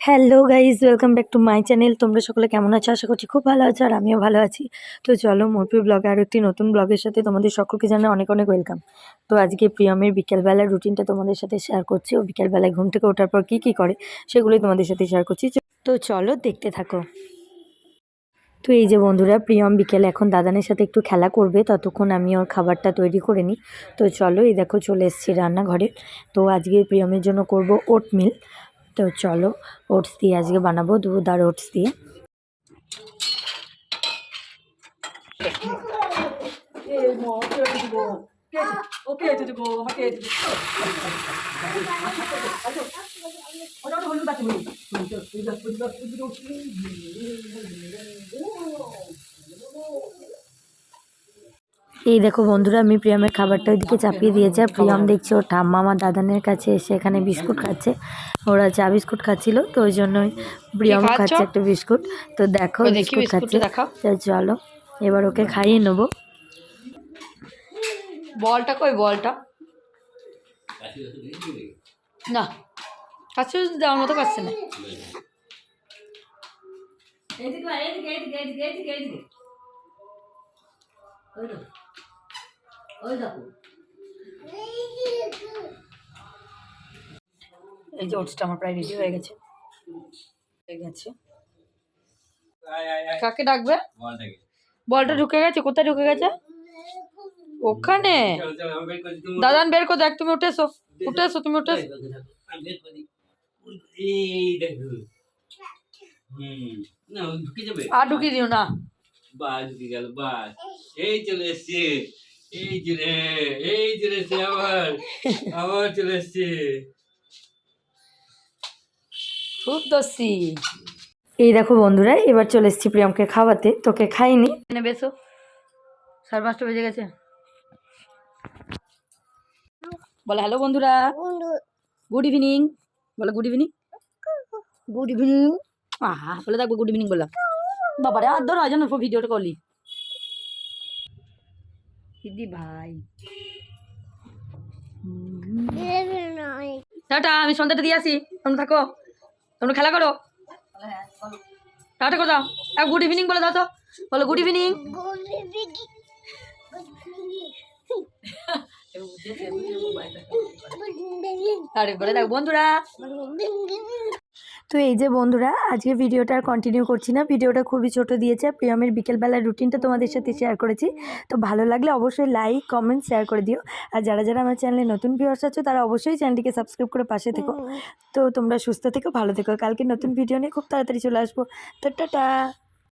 Hello guys, welcome back to my channel. তোমরা সকলে কেমন আছো? আশা করছি খুব ভালো আছো আর আমিও ভালো আছি। তো চলো মরপি ব্লগে আরও একটি নতুন ব্লগের সাথে তোমাদের সকলকে জানাই অনেক অনেক ওয়েলকাম। তো আজকে প্রিয়মের বিকেলবেলার রুটিনটা তোমাদের সাথে শেয়ার করছি। ও বিকেলবেলায় ঘুম থেকে ওঠার পর কী কী করে সেগুলোই তোমাদের সাথে শেয়ার করছি। তো চলো দেখতে থাকো। তো এই যে বন্ধুরা, প্রিয়ম বিকেলে এখন দাদানের সাথে একটু খেলা করবে, ততক্ষণ আমি ওর খাবারটা তৈরি করে নিই। তো চলো, এই দেখো চলে এসেছি রান্নাঘরে। তো আজকে প্রিয়মের জন্য করব ওটমিল। তো চলো, ওটস দিয়ে আজকে বানাবো, দুধ আর ওটস দিয়ে। এই দেখো বন্ধুরা, আমি প্রিয়মের খাবারটা ওইদিকে চাপিয়ে দিয়েছে। আর প্রিয়ম দেখছি ওর ঠাম্মা আমার দাদানের কাছে এসে এখানে বিস্কুট খাচ্ছে। ওরা চা বিস্কুট খাচ্ছিল, তো ওই জন্যই প্রিয়মও খাচ্ছে একটা বিস্কুট। তো দেখো বিস্কুট খাচ্ছে। তো চলো এবার ওকে খাইয়ে নেবো। বলটা কই? বলটা না, কাছে দেওয়ার মতো কাছে না। এই যে ওটসটা আমার প্রায় রেডি হয়ে গেছে। কাকে ডাকবে? বলটা ঢুকে গেছে। কোথায় ঢুকে গেছে? ওখানে। দাদান বের করে দেখ। তুমি উঠে এসো, উঠে এসো, তুমি উঠে এসো। আর ঢুকিয়ে দিও না। ঢুকে গেল। এই চলে এসছে, এই চলে এসছে, আবার চলে এসছে। খুব দোষী। এই দেখো বন্ধুরা, এবার চলে এসেছি প্রিয়মকে খাওয়াতে। তোকে খাইনি। বেসো, 5:30 বেজে গেছে। বলে হ্যালো বন্ধুরা, গুড ইভিনিং। বলো গুড ইভিনিং। Good evening. বলে দেখবো গুড ইভিনিং বললাম। বাবারে আর ধরো আজ ভিডিওটা করলি দিদি ভাই। টাটা, আমি সন্ধ্যাটা দিয়ে আসি। তোমরা থাকো, তোমরা খেলা করো। টাটা করে দাও। গুড ইভিনিং বলে দাও তো। বলো গুড ইভিনিং। আরেকবারে দেখো বন্ধুরা। তো এই যে বন্ধুরা, আজকে ভিডিওটা আর কন্টিনিউ করছি না, ভিডিওটা খুবই ছোট দিয়েছে। প্রিয়মের বিকেলবেলার রুটিনটা তোমাদের সাথে শেয়ার করেছি। তো ভালো লাগলে অবশ্যই লাইক কমেন্ট শেয়ার করে দিও। আর যারা যারা আমার চ্যানেলে নতুন ভিউয়ার্স আছো তারা অবশ্যই চ্যানেলটিকে সাবস্ক্রাইব করে পাশে থেকো। তো তোমরা সুস্থ থেকো, ভালো থেকো। কালকে নতুন ভিডিও নিয়ে খুব তাড়াতাড়ি চলে আসবো। তো টাটা।